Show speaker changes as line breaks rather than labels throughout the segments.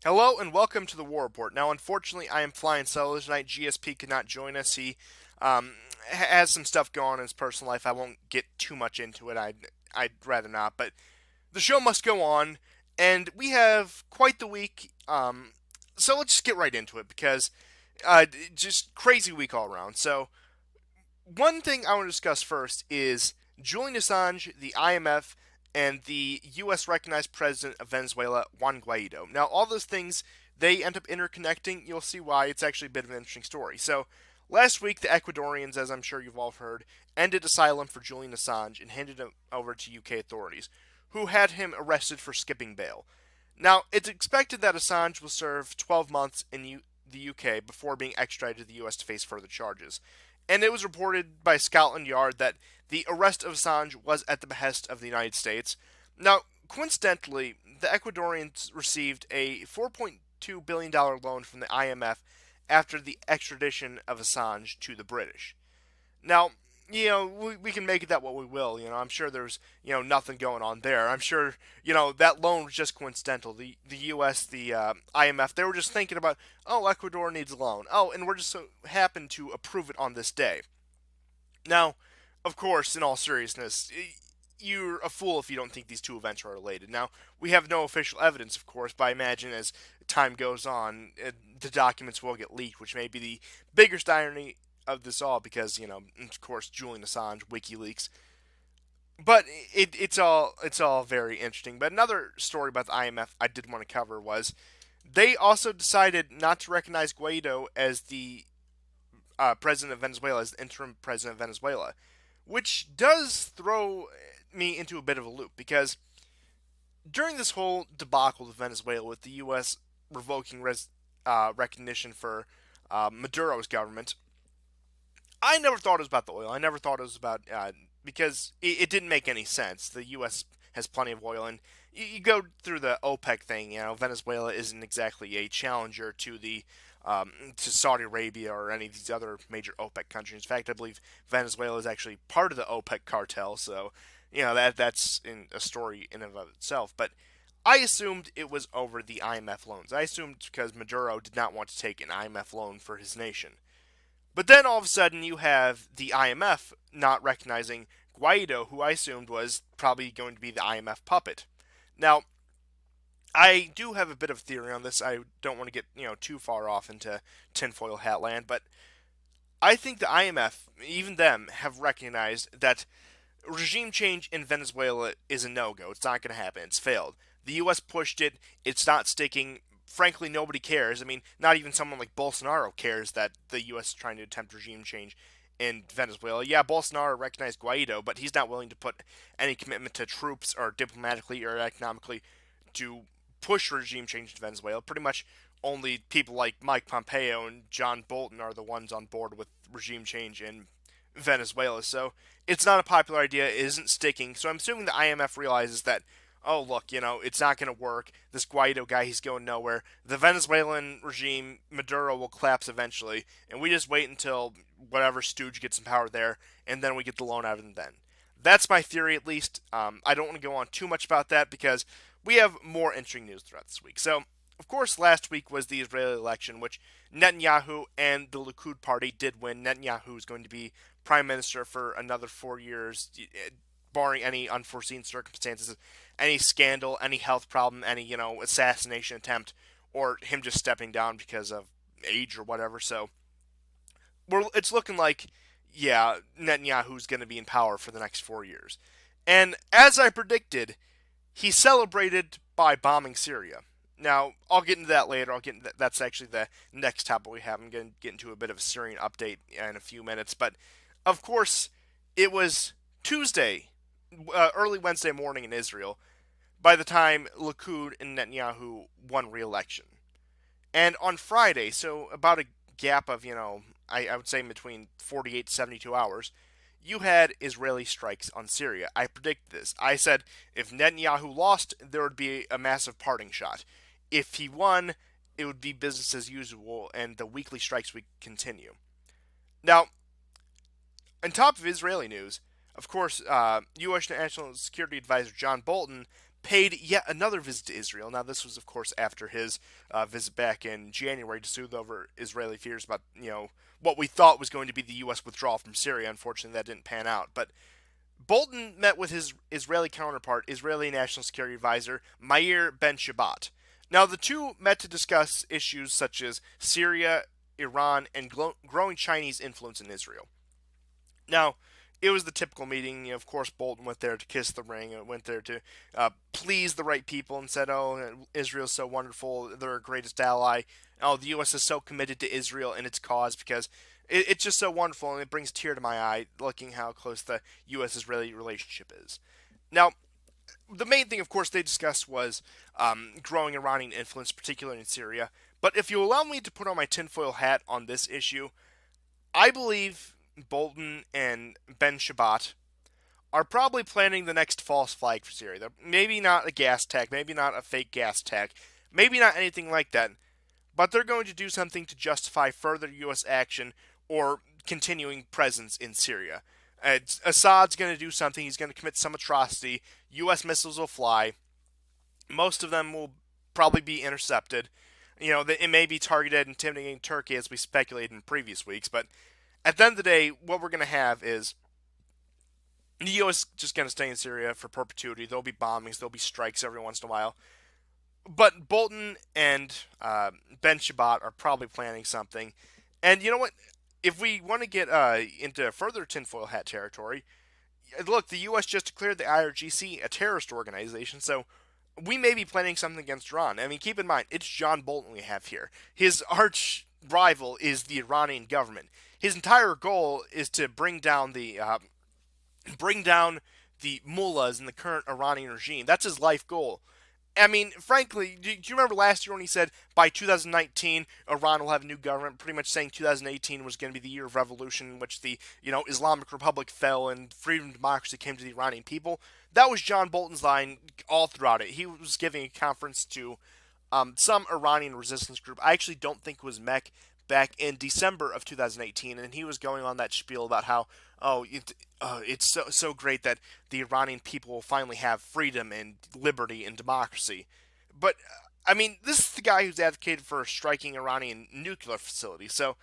Hello and welcome to the War Report. Now, unfortunately, I am flying solo tonight. GSP could not join us. He um, has some stuff going on in his personal life. I won't get too much into it. I'd rather not. But the show must go on, and we have quite the week. So let's just get right into it because just crazy week all around. So one thing I want to discuss first is Julian Assange, the IMF, and the U.S. recognized president of Venezuela, Juan Guaido. Now, all those things, they end up interconnecting. You'll see why. It's actually a bit of an interesting story. So, last week, the Ecuadorians, as I'm sure you've all heard, ended asylum for Julian Assange and handed him over to UK authorities, who had him arrested for skipping bail. Now, it's expected that Assange will serve 12 months in the UK before being extradited to the US to face further charges. And it was reported by Scotland Yard that the arrest of Assange was at the behest of the United States. Now, coincidentally, the Ecuadorians received a $4.2 billion loan from the IMF after the extradition of Assange to the British. Now, we can make it that what we will. I'm sure there's, nothing going on there. I'm sure, that loan was just coincidental. The U.S., the IMF, they were just thinking about, oh, Ecuador needs a loan. Oh, and we're just so happen to approve it on this day. Now, of course, in all seriousness, you're a fool if you don't think these two events are related. Now, we have no official evidence, of course, but I imagine as time goes on, the documents will get leaked, which may be the biggest irony of this all because, of course, Julian Assange, WikiLeaks. But it's all very interesting. But another story about the IMF I did want to cover was they also decided not to recognize Guaido as the president of Venezuela, as the interim president of Venezuela, which does throw me into a bit of a loop because during this whole debacle of Venezuela with the U.S. revoking recognition for Maduro's government, I never thought it was about the oil. I never thought it was about because it didn't make any sense. The U.S. has plenty of oil, and you go through the OPEC thing. Venezuela isn't exactly a challenger to Saudi Arabia or any of these other major OPEC countries. In fact, I believe Venezuela is actually part of the OPEC cartel. So, that's in a story in and of itself. But I assumed it was over the IMF loans. I assumed because Maduro did not want to take an IMF loan for his nation. But then all of a sudden you have the IMF not recognizing Guaido, who I assumed was probably going to be the IMF puppet. Now, I do have a bit of theory on this. I don't want to get, too far off into tinfoil hat land, but I think the IMF, even them, have recognized that regime change in Venezuela is a no-go. It's not going to happen. It's failed. The U.S. pushed it. It's not sticking. Frankly, nobody cares. I mean, not even someone like Bolsonaro cares that the U.S. is trying to attempt regime change in Venezuela. Yeah, Bolsonaro recognized Guaido, but he's not willing to put any commitment to troops or diplomatically or economically to push regime change in Venezuela. Pretty much only people like Mike Pompeo and John Bolton are the ones on board with regime change in Venezuela. So it's not a popular idea. It isn't sticking. So I'm assuming the IMF realizes that, oh, look, it's not going to work. This Guaido guy, he's going nowhere. The Venezuelan regime, Maduro, will collapse eventually. And we just wait until whatever stooge gets in power there, and then we get the loan out of them then. That's my theory, at least. I don't want to go on too much about that because we have more interesting news throughout this week. So, of course, last week was the Israeli election, which Netanyahu and the Likud party did win. Netanyahu is going to be prime minister for another 4 years, barring any unforeseen circumstances, any scandal, any health problem, any assassination attempt, or him just stepping down because of age or whatever. So it's looking like, yeah, Netanyahu's going to be in power for the next 4 years. And as I predicted, he celebrated by bombing Syria. Now, I'll get into that later. That's actually the next topic we have. I'm going to get into a bit of a Syrian update in a few minutes. But, of course, it was Tuesday, early Wednesday morning in Israel, by the time Likud and Netanyahu won re-election. And on Friday, so about a gap of, I would say between 48 to 72 hours, you had Israeli strikes on Syria. I predicted this. I said if Netanyahu lost, there would be a massive parting shot. If he won, it would be business as usual, and the weekly strikes would continue. Now, on top of Israeli news, of course, U.S. National Security Advisor John Bolton paid yet another visit to Israel. Now, this was, of course, after his visit back in January to soothe over Israeli fears about, what we thought was going to be the U.S. withdrawal from Syria. Unfortunately, that didn't pan out. But Bolton met with his Israeli counterpart, Israeli National Security Advisor Meir Ben Shabbat. Now, the two met to discuss issues such as Syria, Iran, and growing Chinese influence in Israel. Now, it was the typical meeting. Of course, Bolton went there to kiss the ring, and went there to please the right people, and said, "Oh, Israel's so wonderful; they're our greatest ally. Oh, the U.S. is so committed to Israel and its cause because it's just so wonderful, and it brings a tear to my eye looking how close the U.S.-Israeli relationship is." Now, the main thing, of course, they discussed was growing Iranian influence, particularly in Syria. But if you allow me to put on my tinfoil hat on this issue, I believe Bolton and Ben Shabbat are probably planning the next false flag for Syria. Maybe not a gas tag, maybe not a fake gas tag, maybe not anything like that, but they're going to do something to justify further U.S. action or continuing presence in Syria. Assad's going to do something. He's going to commit some atrocity. U.S. missiles will fly. Most of them will probably be intercepted. It may be targeted, intimidating Turkey, as we speculated in previous weeks. But at the end of the day, what we're going to have is the U.S. just going to stay in Syria for perpetuity. There'll be bombings. There'll be strikes every once in a while. But Bolton and Ben Shabbat are probably planning something. And you know what? If we want to get into further tinfoil hat territory, look, the U.S. just declared the IRGC a terrorist organization, so we may be planning something against Iran. I mean, keep in mind, it's John Bolton we have here. His arch rival is the Iranian government. His entire goal is to bring down the mullahs in the current Iranian regime. That's his life goal. I mean, frankly, do you remember last year when he said by 2019 Iran will have a new government, pretty much saying 2018 was going to be the year of revolution in which the Islamic Republic fell and freedom and democracy came to the Iranian people? That was John Bolton's line all throughout it. He was giving a conference to some Iranian resistance group. I actually don't think it was MEC back in December of 2018, and he was going on that spiel about how it's so great that the Iranian people will finally have freedom and liberty and democracy. But I mean, this is the guy who's advocated for striking Iranian nuclear facilities, so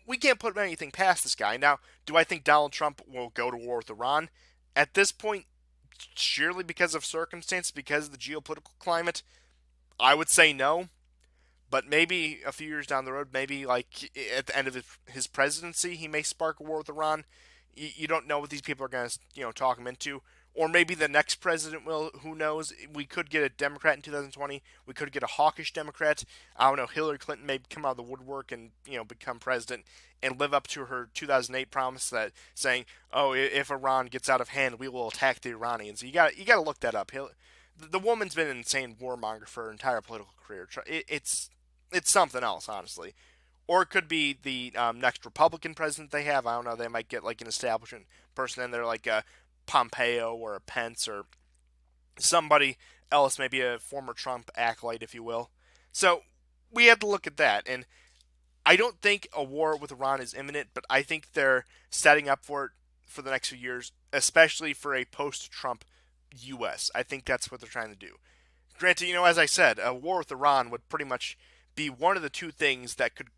we can't put anything past this guy. Now, do I think Donald Trump will go to war with Iran? At this point, surely because of circumstance, because of the geopolitical climate, I would say no. But maybe a few years down the road, maybe like at the end of his presidency, he may spark a war with Iran. You don't know what these people are going to, talk him into. Or maybe the next president will. Who knows? We could get a Democrat in 2020. We could get a hawkish Democrat. I don't know. Hillary Clinton may come out of the woodwork and, become president and live up to her 2008 promise that saying, "Oh, if Iran gets out of hand, we will attack the Iranians." You got to look that up. The woman's been an insane warmonger for her entire political career. It's something else, honestly. Or it could be the next Republican president they have. I don't know. They might get like an establishment person in there, like a Pompeo or a Pence or somebody else, maybe a former Trump acolyte, if you will. So we have to look at that. And I don't think a war with Iran is imminent, but I think they're setting up for it for the next few years, especially for a post-Trump U.S. I think that's what they're trying to do. Granted, as I said, a war with Iran would pretty much be one of the two things that could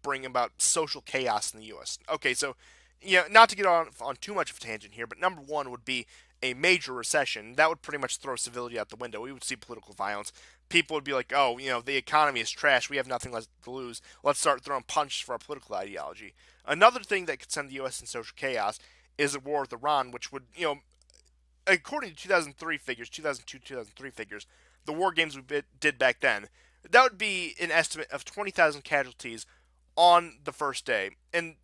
bring about social chaos in the U.S. Okay, so not to get on too much of a tangent here, but number one would be a major recession. That would pretty much throw civility out the window. We would see political violence. People would be like, "Oh, the economy is trash. We have nothing left to lose. Let's start throwing punches for our political ideology." Another thing that could send the U.S. in social chaos is a war with Iran, which would, according to 2003 figures, 2002-2003 figures, the war games we did back then, that would be an estimate of 20,000 casualties on the first day. And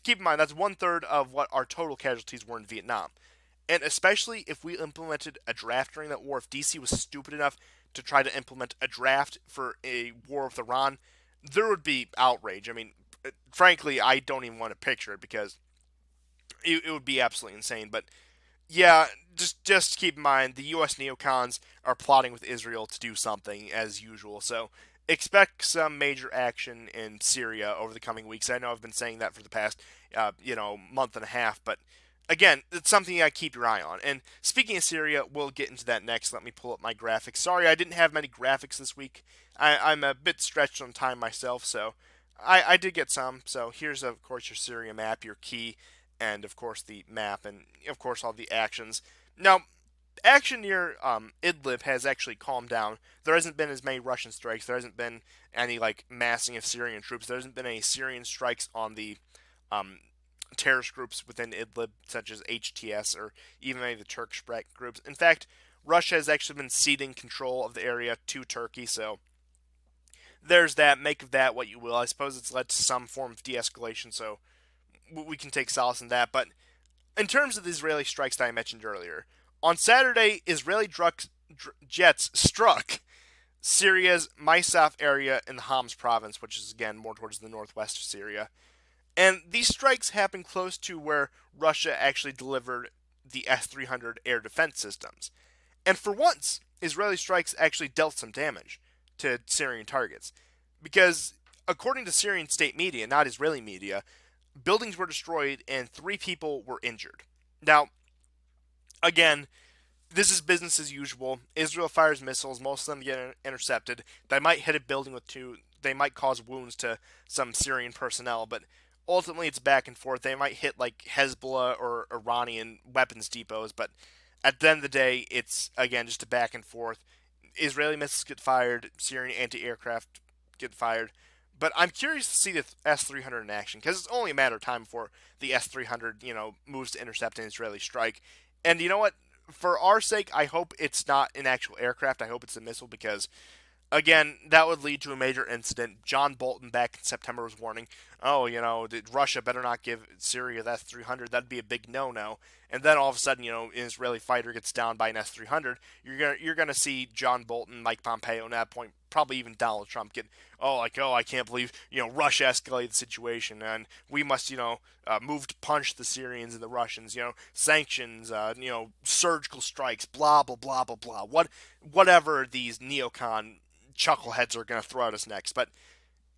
keep in mind, that's 1/3 of what our total casualties were in Vietnam. And especially if we implemented a draft during that war, if DC was stupid enough to try to implement a draft for a war with Iran, there would be outrage. I mean, frankly, I don't even want to picture it because it would be absolutely insane. But yeah, just keep in mind, the U.S. neocons are plotting with Israel to do something as usual. So expect some major action in Syria over the coming weeks. I know I've been saying that for the past, month and a half, but again, it's something I keep your eye on. And speaking of Syria, we'll get into that next. Let me pull up my graphics. Sorry, I didn't have many graphics this week. I'm a bit stretched on time myself, so I did get some. So here's, of course, your Syria map, your key, and of course the map, and of course all the actions. Now, action near Idlib has actually calmed down. There hasn't been as many Russian strikes. There hasn't been any like massing of Syrian troops. There hasn't been any Syrian strikes on the um, terrorist groups within Idlib, such as HTS or even any of the Turkish groups. In fact, Russia has actually been ceding control of the area to Turkey, so there's that. Make of that what you will. I suppose it's led to some form of de escalation, so we can take solace in that. But in terms of the Israeli strikes that I mentioned earlier, on Saturday, Israeli jets struck Syria's Maisaf area in the Homs province, which is again more towards the northwest of Syria. And these strikes happened close to where Russia actually delivered the S 300 air defense systems. And for once, Israeli strikes actually dealt some damage to Syrian targets. Because, according to Syrian state media, not Israeli media, buildings were destroyed and 3 people were injured. Now, again, this is business as usual. Israel fires missiles, most of them get intercepted. They might hit a building with two, they might cause wounds to some Syrian personnel, but ultimately it's back and forth. They might hit like Hezbollah or Iranian weapons depots, but at the end of the day, it's again just a back and forth. Israeli missiles get fired, Syrian anti-aircraft get fired. But I'm curious to see the S-300 in action because it's only a matter of time before the S-300, moves to intercept an Israeli strike. And you know what? For our sake, I hope it's not an actual aircraft. I hope it's a missile because, again, that would lead to a major incident. John Bolton back in September was warning, oh, Russia better not give Syria the S-300. That'd be a big no-no. And then all of a sudden, an Israeli fighter gets down by an S-300. You're gonna see John Bolton, Mike Pompeo, and at that point, probably even Donald Trump get, I can't believe, Russia escalated the situation, and we must, move to punch the Syrians and the Russians, sanctions, surgical strikes, blah, blah, blah, blah, blah. Whatever these neocon chuckleheads are going to throw at us next. But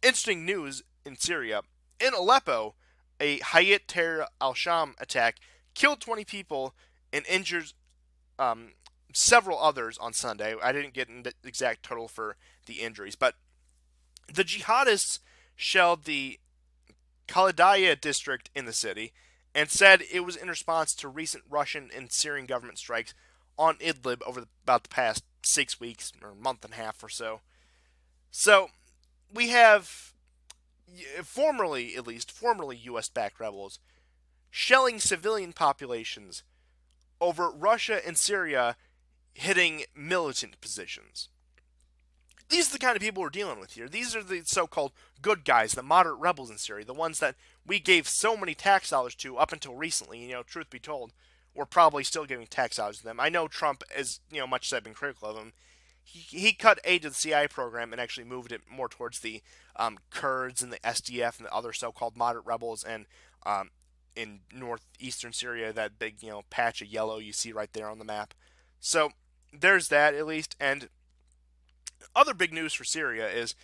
interesting news in Syria. In Aleppo, a Hayat Tahrir al-Sham attack killed 20 people and injured several others on Sunday. I didn't get an exact total for the injuries, but the jihadists shelled the Khalidaya district in the city and said it was in response to recent Russian and Syrian government strikes on Idlib over about the past 6 weeks or a month and a half or so. So we have formerly, at least, formerly U.S. backed rebels shelling civilian populations over Russia and Syria hitting militant positions. These are the kind of people we're dealing with here. These are the so-called good guys, the moderate rebels in Syria, the ones that we gave so many tax dollars to up until recently. Truth be told, we're probably still giving tax dollars to them. I know Trump, as much as I've been critical of him, he cut aid to the CIA program and actually moved it more towards the Kurds and the SDF and the other so-called moderate rebels and in northeastern Syria, that big patch of yellow you see right there on the map. So there's that at least. And other big news for Syria is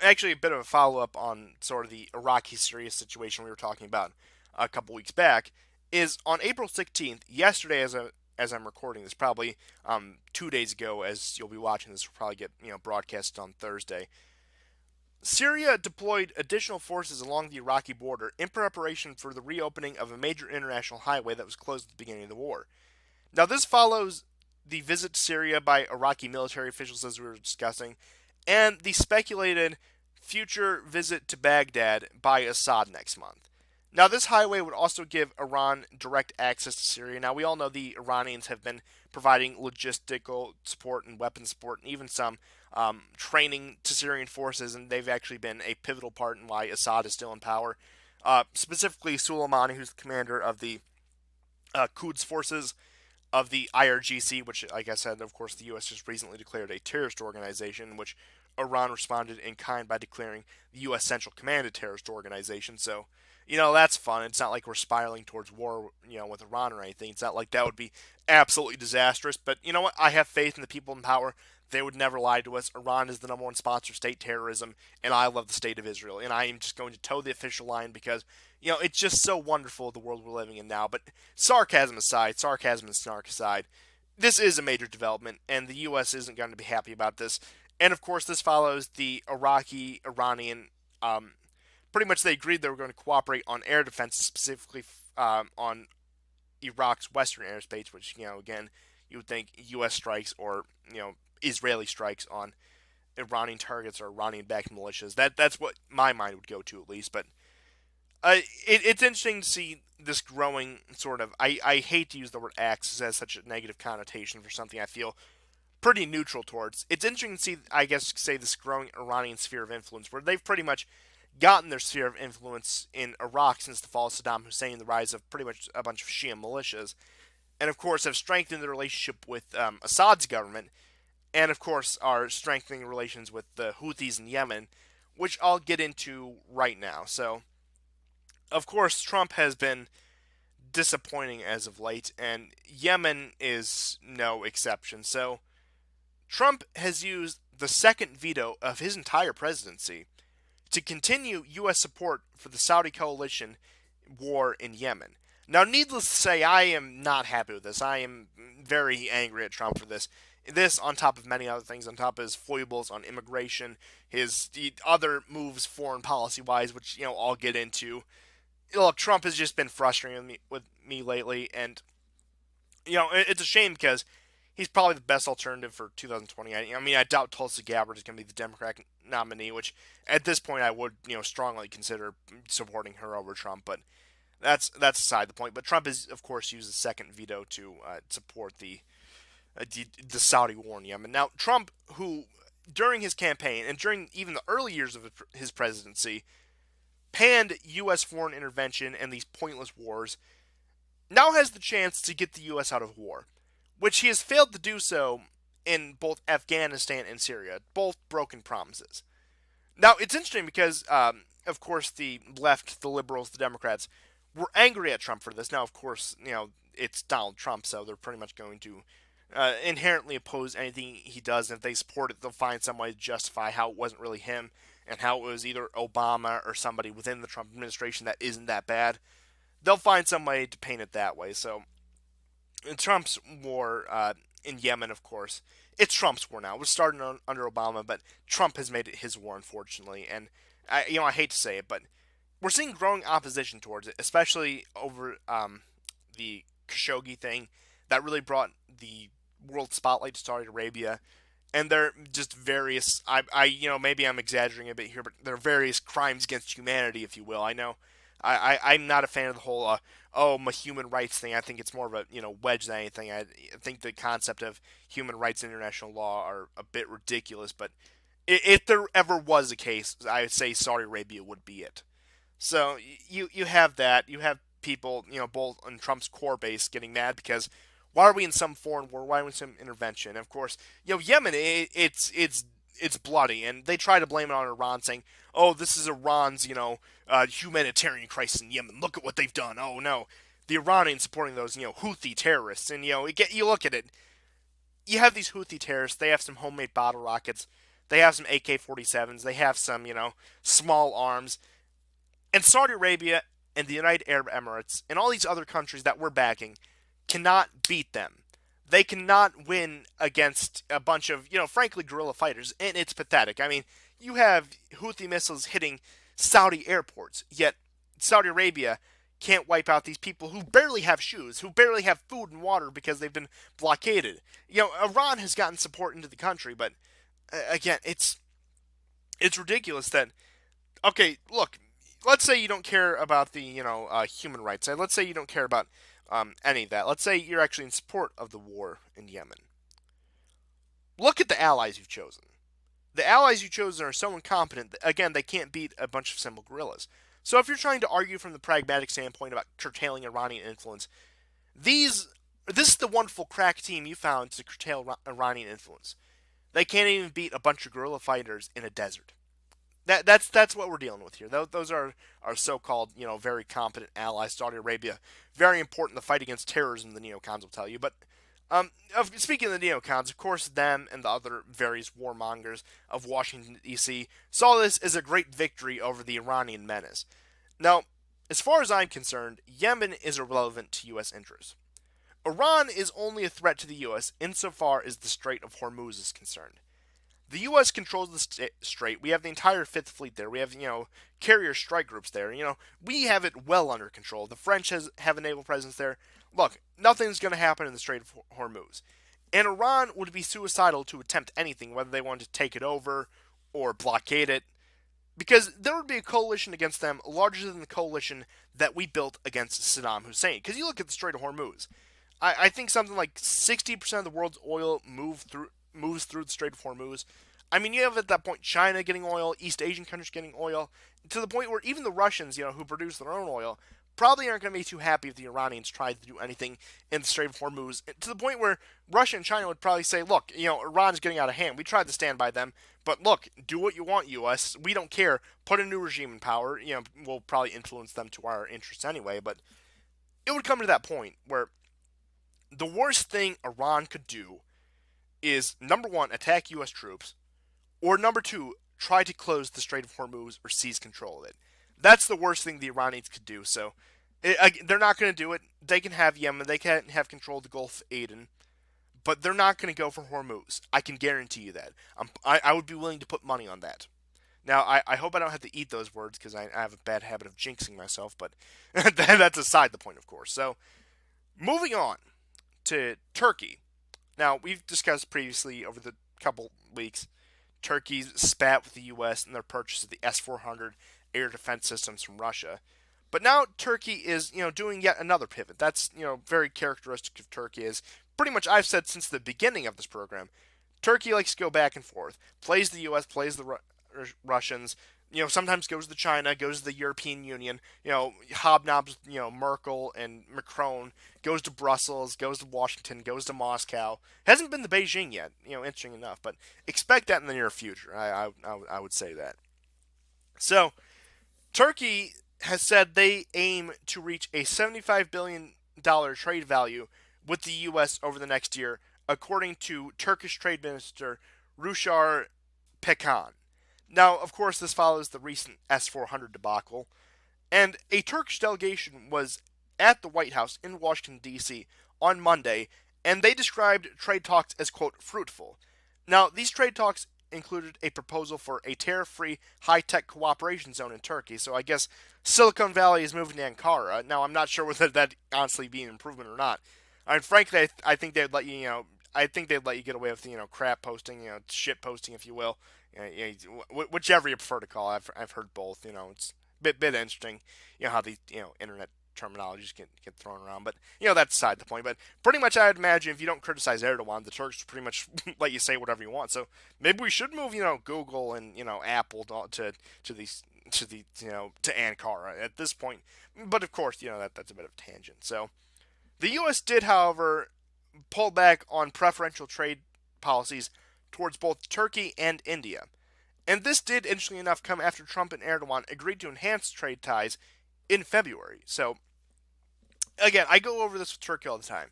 actually a bit of a follow-up on sort of the Iraqi-Syria situation we were talking about a couple weeks back. Is on April 16th, yesterday as I'm recording this, probably 2 days ago, as you'll be watching this, will probably get broadcast on Thursday. Syria deployed additional forces along the Iraqi border in preparation for the reopening of a major international highway that was closed at the beginning of the war. Now, this follows the visit to Syria by Iraqi military officials, as we were discussing, and the speculated future visit to Baghdad by Assad next month. Now, this highway would also give Iran direct access to Syria. Now, we all know the Iranians have been providing logistical support and weapon support and even some training to Syrian forces, and they've actually been a pivotal part in why Assad is still in power. Specifically, Soleimani, who's the commander of the Quds forces of the IRGC, which, like I said, of course, the U.S. just recently declared a terrorist organization, which Iran responded in kind by declaring the U.S. Central Command a terrorist organization. So, that's fun. It's not like we're spiraling towards war, with Iran or anything. It's not like that would be absolutely disastrous. But you know what? I have faith in the people in power. they would never lie to us. Iran is the number one sponsor of state terrorism, and I love the state of Israel. And I am just going to toe the official line because, it's just so wonderful the world we're living in now. But sarcasm aside, sarcasm and snark aside, this is a major development, and the U.S. isn't going to be happy about this. And of course, this follows the Iraqi Iranian. Pretty much, they agreed they were going to cooperate on air defense, specifically on Iraq's western airspace, which, again, you would think U.S. strikes or, Israeli strikes on Iranian targets or Iranian-backed militias. That's what my mind would go to, at least. But it's interesting to see this growing sort of. I hate to use the word axis as such a negative connotation for something I feel pretty neutral towards. It's interesting to see, I guess, say this growing Iranian sphere of influence, where they've pretty much gotten their sphere of influence in Iraq since the fall of Saddam Hussein, the rise of pretty much a bunch of Shia militias, and of course have strengthened the relationship with Assad's government, and of course are strengthening relations with the Houthis in Yemen, which I'll get into right now. So, of course, Trump has been disappointing as of late, and Yemen is no exception. So, Trump has used the second veto of his entire presidency to continue U.S. support for the Saudi coalition war in Yemen. Now, needless to say, I am not happy with this. I am very angry at Trump for this. This, on top of many other things, on top of his foibles on immigration, his other moves foreign policy-wise, which, I'll get into. Look, Trump has just been frustrating with me lately, and, it's a shame because he's probably the best alternative for 2020. I mean, I doubt Tulsi Gabbard is going to be the Democratic nominee, which at this point I would, strongly consider supporting her over Trump. But that's aside the point. But Trump has, of course, used the second veto to support the Saudi war in Yemen. Now, Trump, who during his campaign and during even the early years of his presidency, panned U.S. foreign intervention and these pointless wars, now has the chance to get the U.S. out of war, which he has failed to do so in both Afghanistan and Syria, both broken promises. Now, it's interesting because, of course, the left, the liberals, the Democrats, were angry at Trump for this. Now, of course, it's Donald Trump, so they're pretty much going to inherently oppose anything he does, and if they support it, they'll find some way to justify how it wasn't really him, and how it was either Obama or somebody within the Trump administration that isn't that bad. They'll find some way to paint it that way, so Trump's war in Yemen, of course, it's Trump's war now. It was started under Obama, but Trump has made it his war, unfortunately. And I hate to say it, but we're seeing growing opposition towards it, especially over the Khashoggi thing that really brought the world spotlight to Saudi Arabia. And there are just various, maybe I'm exaggerating a bit here, but there are various crimes against humanity, if you will. I know I'm not a fan of the whole my human rights thing. I think it's more of a wedge than anything. I think the concept of human rights in international law are a bit ridiculous. But if there ever was a case, I would say Saudi Arabia would be it. So you have that. You have people both on Trump's core base getting mad because why are we in some foreign war? Why are we in some intervention? And of course, Yemen, it's bloody, and they try to blame it on Iran, saying, "Oh, this is Iran's, humanitarian crisis in Yemen. Look at what they've done." Oh no, the Iranians supporting those, Houthi terrorists, and you look at it. You have these Houthi terrorists. They have some homemade bottle rockets. They have some AK-47s. They have some, small arms. And Saudi Arabia and the United Arab Emirates and all these other countries that we're backing cannot beat them. They cannot win against a bunch of, frankly, guerrilla fighters, and it's pathetic. I mean, you have Houthi missiles hitting Saudi airports, yet Saudi Arabia can't wipe out these people who barely have shoes, who barely have food and water because they've been blockaded. Iran has gotten support into the country, but again, it's ridiculous that, okay, look, let's say you don't care about the, human rights. Let's say you don't care about any of that. Let's say you're actually in support of the war in Yemen. Look at the allies you've chosen. The allies you've chosen are so incompetent that, again, they can't beat a bunch of simple guerrillas. So if you're trying to argue from the pragmatic standpoint about curtailing Iranian influence, this is the wonderful crack team you found to curtail Iranian influence. They can't even beat a bunch of guerrilla fighters in a desert. That's what we're dealing with here. Those are our so-called, very competent allies. Saudi Arabia, very important in the fight against terrorism, the neocons will tell you. But Speaking of the neocons, of course, them and the other various warmongers of Washington, D.C. saw this as a great victory over the Iranian menace. Now, as far as I'm concerned, Yemen is irrelevant to U.S. interests. Iran is only a threat to the U.S. insofar as the Strait of Hormuz is concerned. The U.S. controls the strait. We have the entire Fifth Fleet there. We have, carrier strike groups there. We have it well under control. The French have a naval presence there. Look, nothing's going to happen in the Strait of Hormuz. And Iran would be suicidal to attempt anything, whether they wanted to take it over or blockade it, because there would be a coalition against them larger than the coalition that we built against Saddam Hussein. Because you look at the Strait of Hormuz, I think something like 60% of the world's oil moves through the Strait of Hormuz. I mean, you have at that point China getting oil, East Asian countries getting oil, to the point where even the Russians, who produce their own oil, probably aren't going to be too happy if the Iranians tried to do anything in the Strait of Hormuz. To the point where Russia and China would probably say, look, Iran's getting out of hand. We tried to stand by them, but look, do what you want, U.S. We don't care. Put a new regime in power. We'll probably influence them to our interests anyway, but it would come to that point where the worst thing Iran could do is, number one, attack U.S. troops, or number two, try to close the Strait of Hormuz or seize control of it. That's the worst thing the Iranians could do. So they're not going to do it. They can have Yemen, they can have control of the Gulf of Aden, but they're not going to go for Hormuz. I can guarantee you that. I would be willing to put money on that. Now, I hope I don't have to eat those words because I have a bad habit of jinxing myself, but that's aside the point, of course. So, moving on to Turkey. Now, we've discussed previously over the couple weeks Turkey's spat with the U.S. and their purchase of the S-400 air defense systems from Russia. But now Turkey is, doing yet another pivot. That's, very characteristic of Turkey. Is pretty much I've said since the beginning of this program. Turkey likes to go back and forth. Plays the U.S., plays the Russians. Sometimes goes to China, goes to the European Union. Hobnobs, Merkel and Macron. Goes to Brussels, goes to Washington, goes to Moscow. Hasn't been to Beijing yet. Interesting enough, but expect that in the near future. I would say that. So, Turkey has said they aim to reach a $75 billion trade value with the U.S. over the next year, according to Turkish Trade Minister Ruchar Pekan. Now, of course, this follows the recent S-400 debacle, and a Turkish delegation was at the White House in Washington, D.C. on Monday, and they described trade talks as, quote, fruitful. Now, these trade talks included a proposal for a tariff-free high-tech cooperation zone in Turkey, so I guess Silicon Valley is moving to Ankara. Now, I'm not sure whether that honestly be an improvement or not. I mean, frankly, I think they'd let I think they'd let you get away with, crap posting, shit posting, if you will. Whichever you prefer to call it. I've heard both. It's a bit interesting, how the internet terminologies get thrown around. But that's aside the point. But pretty much, I would imagine if you don't criticize Erdogan, the Turks pretty much let you say whatever you want. So maybe we should move Google and Apple to these to Ankara at this point. But of course, that's a bit of a tangent. So the U.S. did, however, pull back on preferential trade policies towards both Turkey and India. And this did, interestingly enough, come after Trump and Erdogan agreed to enhance trade ties in February. So, again, I go over this with Turkey all the time.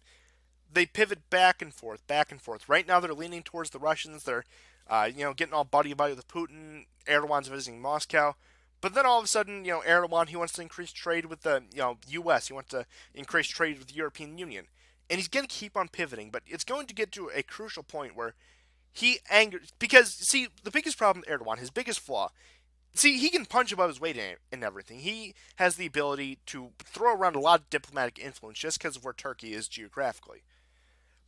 They pivot back and forth, back and forth. Right now, they're leaning towards the Russians. They're, getting all buddy-buddy with Putin. Erdogan's visiting Moscow. But then all of a sudden, Erdogan, he wants to increase trade with the, U.S. He wants to increase trade with the European Union. And he's going to keep on pivoting. But it's going to get to a crucial point where he angers, because, see, the biggest problem with Erdogan, his biggest flaw, see, he can punch above his weight and everything. He has the ability to throw around a lot of diplomatic influence just because of where Turkey is geographically.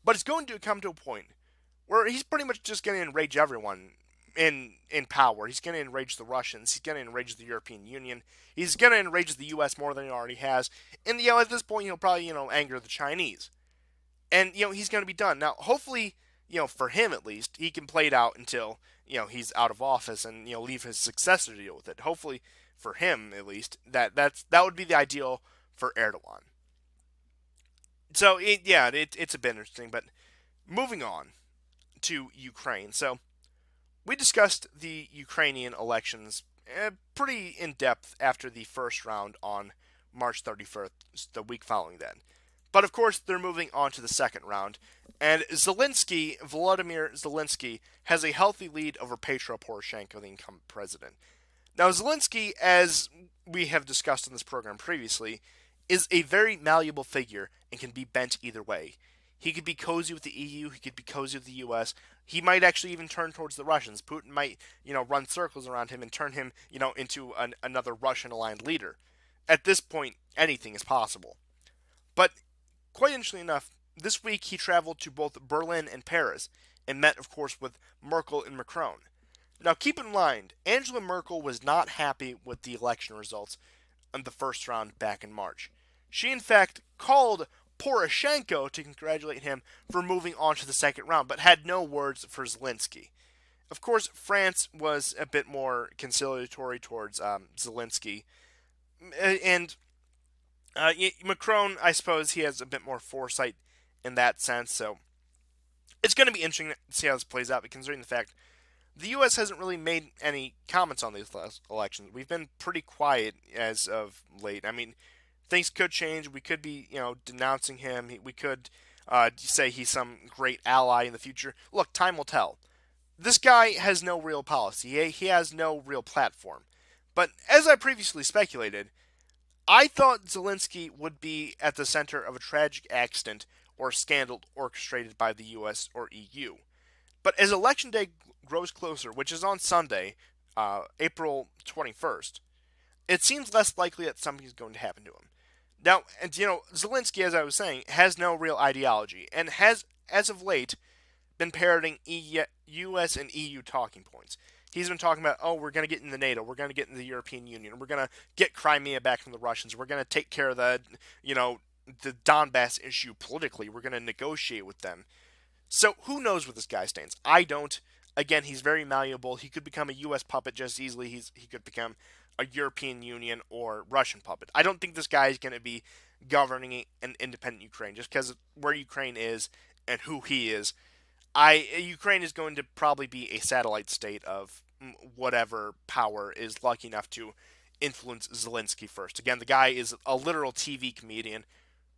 But it's going to come to a point where he's pretty much just going to enrage everyone in power. He's going to enrage the Russians. He's going to enrage the European Union. He's going to enrage the U.S. more than he already has. And, at this point, he'll probably, anger the Chinese. And, he's going to be done. Now, hopefully, for him at least, he can play it out until, he's out of office and, leave his successor to deal with it. Hopefully, for him at least, that would be the ideal for Erdogan. So, it's a bit interesting, but moving on to Ukraine. So, we discussed the Ukrainian elections pretty in depth after the first round on March 31st, the week following that. But of course, they're moving on to the second round. And Volodymyr Zelensky, has a healthy lead over Petro Poroshenko, the incumbent president. Now, Zelensky, as we have discussed in this program previously, is a very malleable figure and can be bent either way. He could be cozy with the EU, he could be cozy with the US. He might actually even turn towards the Russians. Putin might, run circles around him and turn him, into another Russian-aligned leader. At this point, anything is possible. But quite interestingly enough, this week he traveled to both Berlin and Paris and met, of course, with Merkel and Macron. Now, keep in mind, Angela Merkel was not happy with the election results in the first round back in March. She, in fact, called Poroshenko to congratulate him for moving on to the second round, but had no words for Zelensky. Of course, France was a bit more conciliatory towards Zelensky, and Macron, I suppose, he has a bit more foresight in that sense. So it's going to be interesting to see how this plays out, considering the fact the U.S. hasn't really made any comments on these last elections. We've been pretty quiet as of late. I mean, things could change. We could be, denouncing him. We could say he's some great ally in the future. Look, time will tell. This guy has no real policy. He has no real platform. But as I previously speculated, I thought Zelensky would be at the center of a tragic accident or scandal orchestrated by the US or EU. But as Election Day grows closer, which is on Sunday, April 21st, it seems less likely that something is going to happen to him. Now, and Zelensky, as I was saying, has no real ideology, and has, as of late, been parroting US and EU talking points. He's been talking about, oh, we're going to get into NATO, we're going to get into the European Union, we're going to get Crimea back from the Russians, we're going to take care of the Donbass issue politically, we're going to negotiate with them. So who knows where this guy stands? I don't. Again, he's very malleable. He could become a U.S. puppet just as easily. He could become a European Union or Russian puppet. I don't think this guy is going to be governing an independent Ukraine just because of where Ukraine is and who he is. Ukraine is going to probably be a satellite state of whatever power is lucky enough to influence Zelensky first. Again, the guy is a literal TV comedian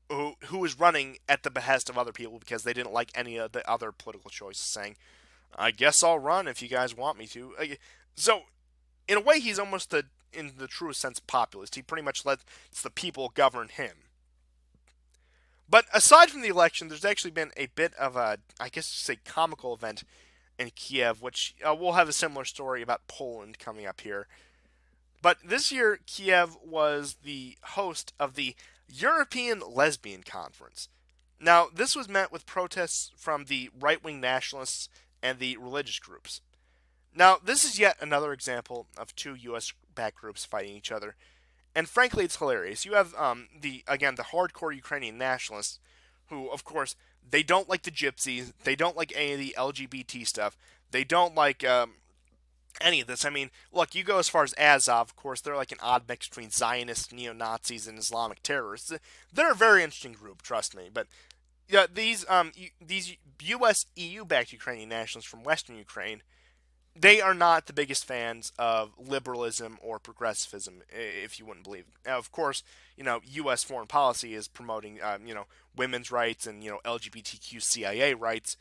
who is running at the behest of other people because they didn't like any of the other political choices, saying, I guess I'll run if you guys want me to. So, in a way, he's almost in the truest sense, populist. He pretty much lets the people govern him. But aside from the election, there's actually been a bit of a, I guess you say, comical event in Kiev, which we'll have a similar story about Poland coming up here. But this year, Kiev was the host of the European Lesbian Conference. Now, this was met with protests from the right-wing nationalists and the religious groups. Now, this is yet another example of two U.S.-backed groups fighting each other, and frankly, it's hilarious. You have the hardcore Ukrainian nationalists, who, of course, they don't like the gypsies, they don't like any of the LGBT stuff, they don't like any of this. I mean, look, you go as far as Azov, of course, they're like an odd mix between Zionists, neo-Nazis, and Islamic terrorists. They're a very interesting group, trust me. But yeah, these U.S. EU-backed Ukrainian nationalists from Western Ukraine, they are not the biggest fans of liberalism or progressivism, if you wouldn't believe. Now, of course, U.S. foreign policy is promoting, women's rights and, LGBTQ CIA rights.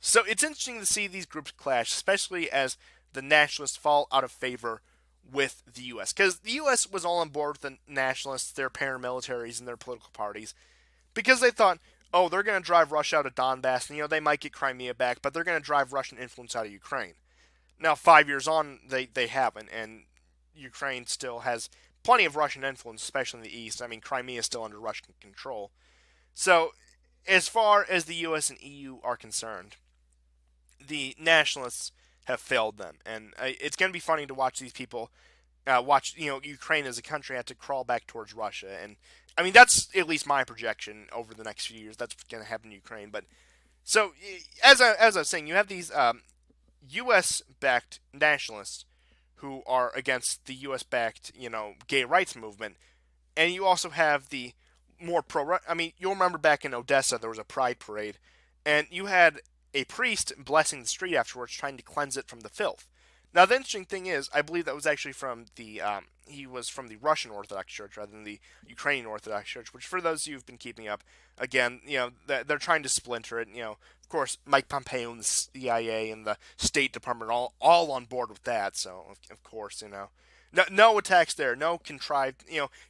So it's interesting to see these groups clash, especially as the nationalists fall out of favor with the U.S. Because the U.S. was all on board with the nationalists, their paramilitaries, and their political parties, because they thought, oh, they're going to drive Russia out of Donbass, and they might get Crimea back, but they're going to drive Russian influence out of Ukraine. Now, 5 years on, they haven't, and Ukraine still has plenty of Russian influence, especially in the east. I mean, Crimea is still under Russian control. So, as far as the U.S. and EU are concerned, the nationalists have failed them, and it's going to be funny to watch these people watch Ukraine as a country have to crawl back towards Russia, and I mean that's at least my projection over the next few years. That's what's going to happen in Ukraine. But so as I was saying, you have these U.S.-backed nationalists who are against the U.S.-backed gay rights movement, and you also have the more pro. I mean, you'll remember back in Odessa there was a pride parade, and you had a priest blessing the street afterwards, trying to cleanse it from the filth. Now, the interesting thing is, I believe that was actually from the he was from the Russian Orthodox Church rather than the Ukrainian Orthodox Church. Which, for those of you who've been keeping up, again, they're trying to splinter it. Of course, Mike Pompeo and the CIA and the State Department are all on board with that. So, of course, no attacks there, no contrived,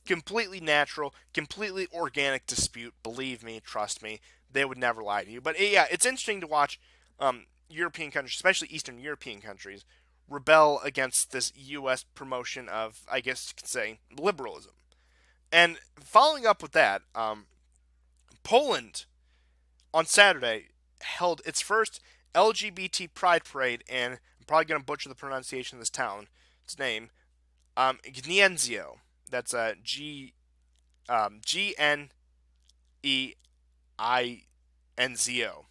completely natural, completely organic dispute. Believe me, trust me, they would never lie to you. But yeah, it's interesting to watch European countries, especially Eastern European countries, rebel against this U.S. promotion of, I guess you could say, liberalism. And following up with that, Poland on Saturday held its first LGBT pride parade, and I'm probably going to butcher the pronunciation of this town, its name, Gniezno. That's Gneinzo,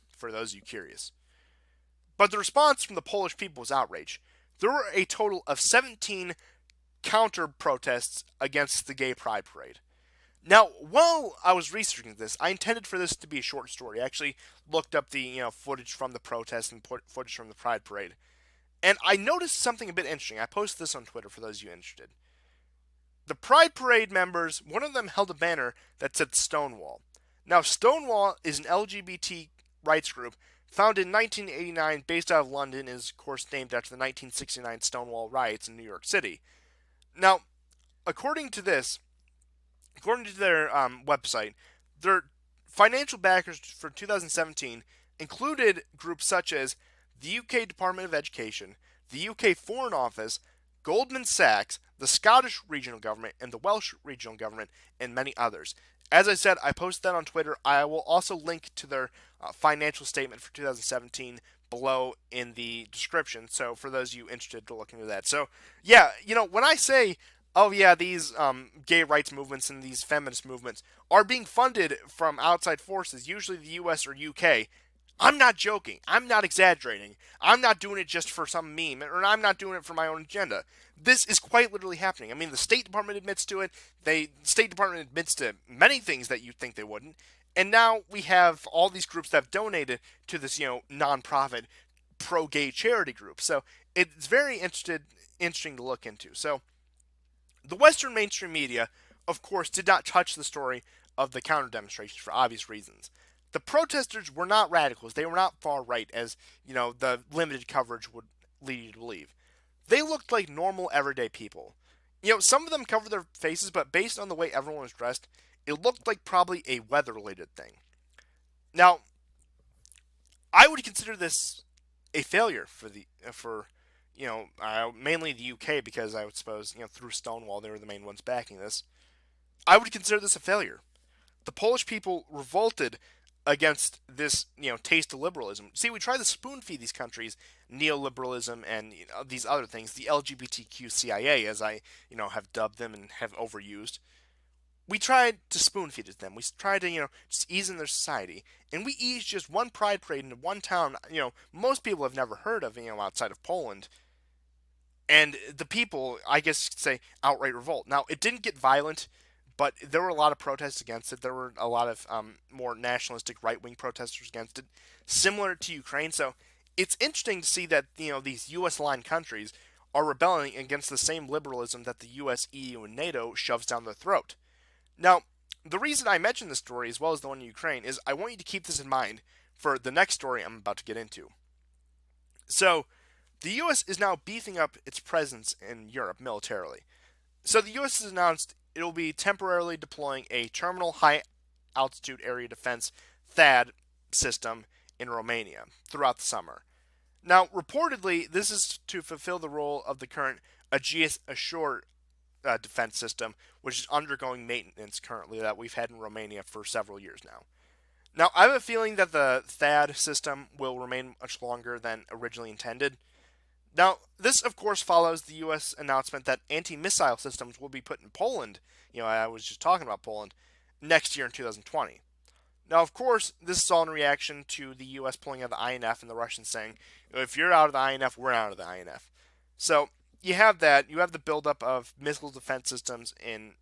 for those of you curious. But the response from the Polish people was outrage. There were a total of 17 counter protests against the gay pride parade. Now, while I was researching this, I intended for this to be a short story. I actually looked up the footage from the protest and footage from the pride parade, and I noticed something a bit interesting. I posted this on Twitter for those of you interested. The Pride Parade members, one of them held a banner that said Stonewall. Now, Stonewall is an LGBT rights group founded in 1989 based out of London, and is, of course, named after the 1969 Stonewall riots in New York City. Now, according to this, according to their website, their financial backers for 2017 included groups such as the UK Department of Education, the UK Foreign Office, Goldman Sachs, the Scottish Regional Government, and the Welsh Regional Government, and many others. As I said, I posted that on Twitter. I will also link to their financial statement for 2017 below in the description. So for those of you interested to look into that. So yeah, when I say, oh yeah, these gay rights movements and these feminist movements are being funded from outside forces, usually the U.S. or UK. I'm not joking. I'm not exaggerating. I'm not doing it just for some meme, or I'm not doing it for my own agenda. This is quite literally happening. I mean, the State Department admits to it. The State Department admits to many things that you'd think they wouldn't. And now we have all these groups that have donated to this, nonprofit pro-gay charity group. So it's very interesting to look into. So the Western mainstream media, of course, did not touch the story of the counter demonstrations for obvious reasons. The protesters were not radicals. They were not far right, as the limited coverage would lead you to believe. They looked like normal, everyday people. Some of them covered their faces, but based on the way everyone was dressed, it looked like probably a weather-related thing. Now, I would consider this a failure for mainly the UK, because I would suppose through Stonewall they were the main ones backing this. I would consider this a failure. The Polish people revolted against this, taste of liberalism. See, we try to spoon feed these countries neoliberalism and these other things, the LGBTQ CIA, as I, have dubbed them and have overused. We tried to spoon feed it to them. We tried to, just ease in their society. And we eased just one pride parade into one town, most people have never heard of, outside of Poland. And the people, I guess you could say, outright revolt. Now, it didn't get violent, but there were a lot of protests against it. There were a lot of more nationalistic right-wing protesters against it, similar to Ukraine. So it's interesting to see that these U.S.-aligned countries are rebelling against the same liberalism that the U.S., EU, and NATO shoves down their throat. Now, the reason I mention this story, as well as the one in Ukraine, is I want you to keep this in mind for the next story I'm about to get into. So, the U.S. is now beefing up its presence in Europe militarily. So the U.S. has announced it will be temporarily deploying a Terminal High Altitude Area Defense THAAD system in Romania throughout the summer. Now, reportedly, this is to fulfill the role of the current Aegis Ashore defense system, which is undergoing maintenance currently, that we've had in Romania for several years now. Now, I have a feeling that the THAAD system will remain much longer than originally intended. Now, this, of course, follows the U.S. announcement that anti-missile systems will be put in Poland, I was just talking about Poland, next year in 2020. Now, of course, this is all in reaction to the U.S. pulling out of the INF and the Russians saying, if you're out of the INF, we're out of the INF. So, you have that. You have the buildup of missile defense systems in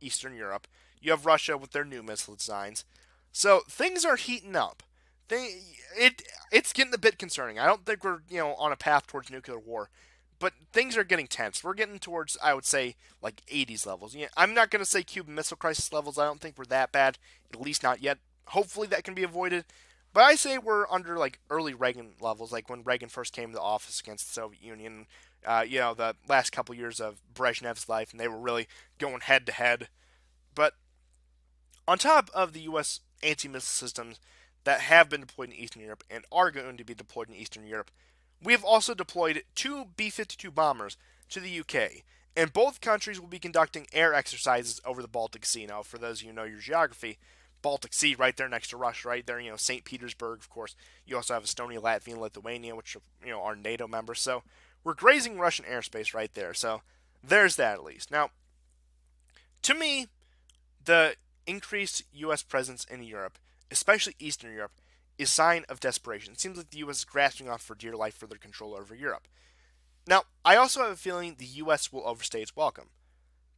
Eastern Europe. You have Russia with their new missile designs. So, things are heating up. It's getting a bit concerning. I don't think we're on a path towards nuclear war, but things are getting tense. We're getting towards, I would say, like 80s levels. Yeah, I'm not going to say Cuban Missile Crisis levels. I don't think we're that bad, at least not yet. Hopefully that can be avoided. But I say we're under like early Reagan levels, like when Reagan first came to office against the Soviet Union. The last couple years of Brezhnev's life, and they were really going head to head. But on top of the U.S. anti-missile systems that have been deployed in Eastern Europe and are going to be deployed in Eastern Europe, we have also deployed two B-52 bombers to the UK, and both countries will be conducting air exercises over the Baltic Sea. Now, for those of you who know your geography, Baltic Sea right there next to Russia, right there, St. Petersburg, of course. You also have Estonia, Latvia, and Lithuania, which are NATO members. So we're grazing Russian airspace right there. So there's that at least. Now, to me, the increased U.S. presence in Europe, especially Eastern Europe, is a sign of desperation. It seems like the U.S. is grasping on for dear life for their control over Europe. Now, I also have a feeling the U.S. will overstay its welcome.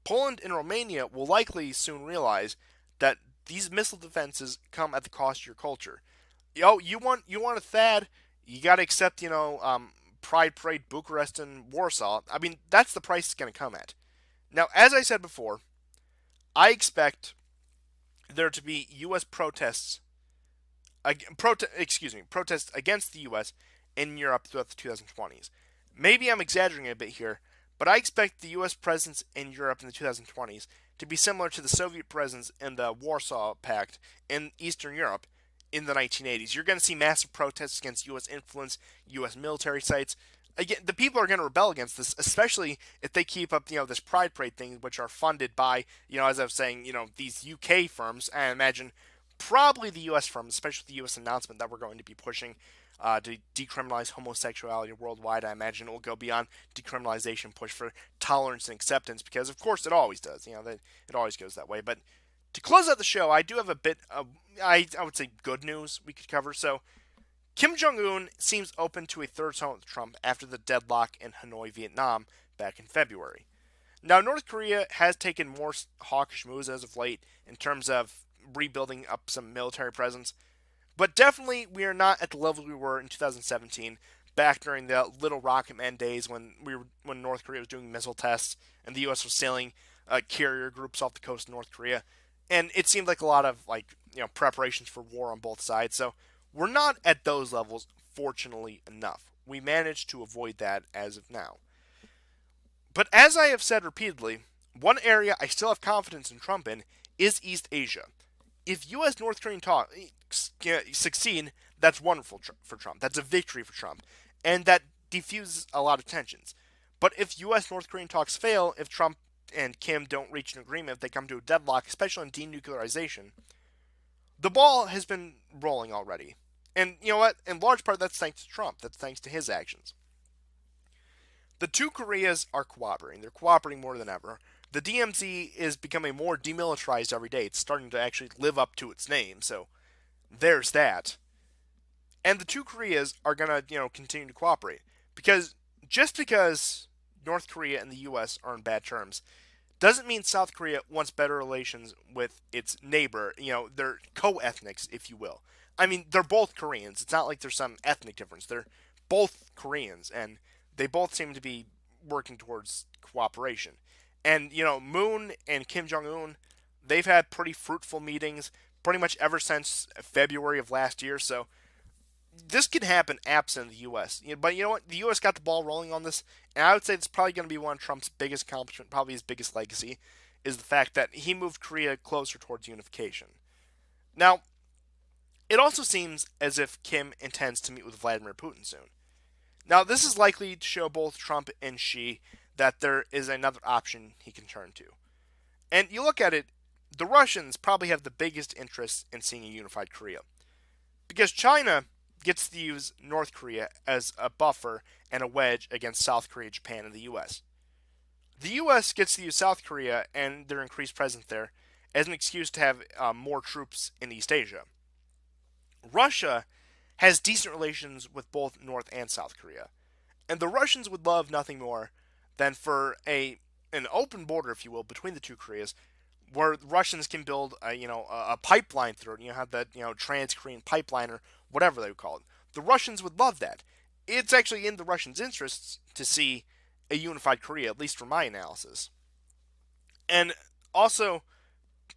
Poland and Romania will likely soon realize that these missile defenses come at the cost of your culture. You want a THAAD, you got to accept Pride Parade, Bucharest, and Warsaw. I mean, that's the price it's going to come at. Now, as I said before, I expect there to be U.S. protests against the U.S. in Europe throughout the 2020s. Maybe I'm exaggerating a bit here, but I expect the U.S. presence in Europe in the 2020s to be similar to the Soviet presence in the Warsaw Pact in Eastern Europe in the 1980s. You're going to see massive protests against U.S. influence, U.S. military sites. Again, the people are going to rebel against this, especially if they keep up, this Pride Parade thing, which are funded by, as I was saying, these UK firms. I imagine probably the U.S. firms, especially the U.S. announcement that we're going to be pushing to decriminalize homosexuality worldwide. I imagine it will go beyond decriminalization, push for tolerance and acceptance, because of course it always does. It always goes that way. But to close out the show, I do have a bit of, I would say, good news we could cover. So Kim Jong-un seems open to a third summit with Trump after the deadlock in Hanoi, Vietnam, back in February. Now, North Korea has taken more hawkish moves as of late in terms of rebuilding up some military presence, but definitely we are not at the level we were in 2017, back during the Little Rocket Man days when North Korea was doing missile tests and the U.S. was sailing carrier groups off the coast of North Korea, and it seemed like a lot of preparations for war on both sides. So we're not at those levels, fortunately enough. We managed to avoid that as of now. But as I have said repeatedly, one area I still have confidence in Trump in is East Asia. If U.S. North Korean talks succeed, that's wonderful for Trump. That's a victory for Trump. And that diffuses a lot of tensions. But if U.S. North Korean talks fail, if Trump and Kim don't reach an agreement, if they come to a deadlock, especially on denuclearization, the ball has been rolling already. And you know what? In large part, that's thanks to Trump. That's thanks to his actions. The two Koreas are cooperating. They're cooperating more than ever. The DMZ is becoming more demilitarized every day. It's starting to actually live up to its name. So there's that. And the two Koreas are going to, continue to cooperate. Because just because North Korea and the U.S. are on bad terms doesn't mean South Korea wants better relations with its neighbor. They're co-ethnics, if you will. I mean, they're both Koreans. It's not like there's some ethnic difference. They're both Koreans, and they both seem to be working towards cooperation. And, Moon and Kim Jong-un, they've had pretty fruitful meetings pretty much ever since February of last year. So this could happen absent the U.S. But you know what? The U.S. got the ball rolling on this, and I would say it's probably going to be one of Trump's biggest accomplishments, probably his biggest legacy, is the fact that he moved Korea closer towards unification. Now, it also seems as if Kim intends to meet with Vladimir Putin soon. Now, this is likely to show both Trump and Xi that there is another option he can turn to. And you look at it, the Russians probably have the biggest interest in seeing a unified Korea. Because China gets to use North Korea as a buffer and a wedge against South Korea, Japan, and the U.S. The U.S. gets to use South Korea and their increased presence there as an excuse to have more troops in East Asia. Russia has decent relations with both North and South Korea. And the Russians would love nothing more than for an open border, if you will, between the two Koreas, where the Russians can build a pipeline through it. Have that Trans-Korean pipeline or whatever they would call it. The Russians would love that. It's actually in the Russians' interests to see a unified Korea, at least for my analysis. And also,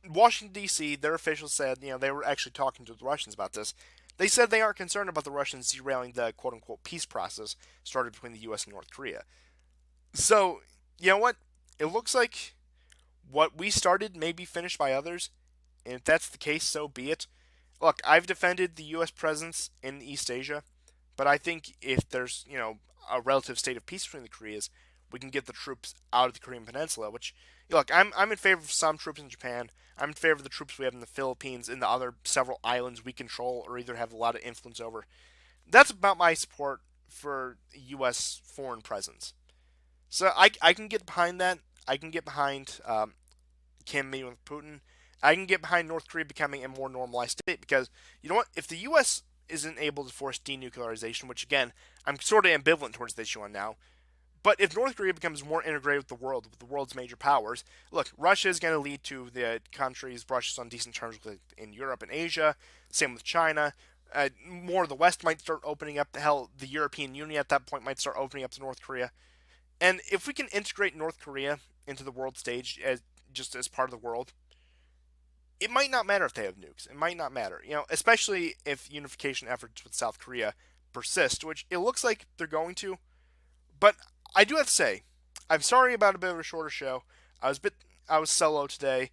Washington D.C., their officials said, they were actually talking to the Russians about this. They said they aren't concerned about the Russians derailing the quote unquote peace process started between the U.S. and North Korea. So, you know what? It looks like what we started may be finished by others, and if that's the case, so be it. Look, I've defended the U.S. presence in East Asia, but I think if there's, a relative state of peace between the Koreas, we can get the troops out of the Korean Peninsula. Which, look, I'm in favor of some troops in Japan. I'm in favor of the troops we have in the Philippines and the other several islands we control or either have a lot of influence over. That's about my support for U.S. foreign presence. So I can get behind that. I can get behind Kim meeting with Putin. I can get behind North Korea becoming a more normalized state because you know what? If the U.S. isn't able to force denuclearization, which again I'm sort of ambivalent towards this issue on now, but if North Korea becomes more integrated with the world's major powers, look, Russia is going to lead to the countries Russia's on decent terms with in Europe and Asia. Same with China. More of the West might start opening up. Hell, the European Union at that point might start opening up to North Korea. And if we can integrate North Korea into the world stage as just as part of the world, it might not matter if they have nukes. It might not matter, especially if unification efforts with South Korea persist, which it looks like they're going to. But I do have to say, I'm sorry about a bit of a shorter show. I was solo today,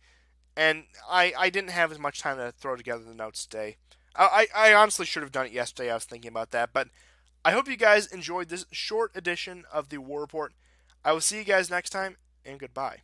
and I didn't have as much time to throw together the notes today. I honestly should have done it yesterday. I was thinking about that, but I hope you guys enjoyed this short edition of the War Report. I will see you guys next time, and goodbye.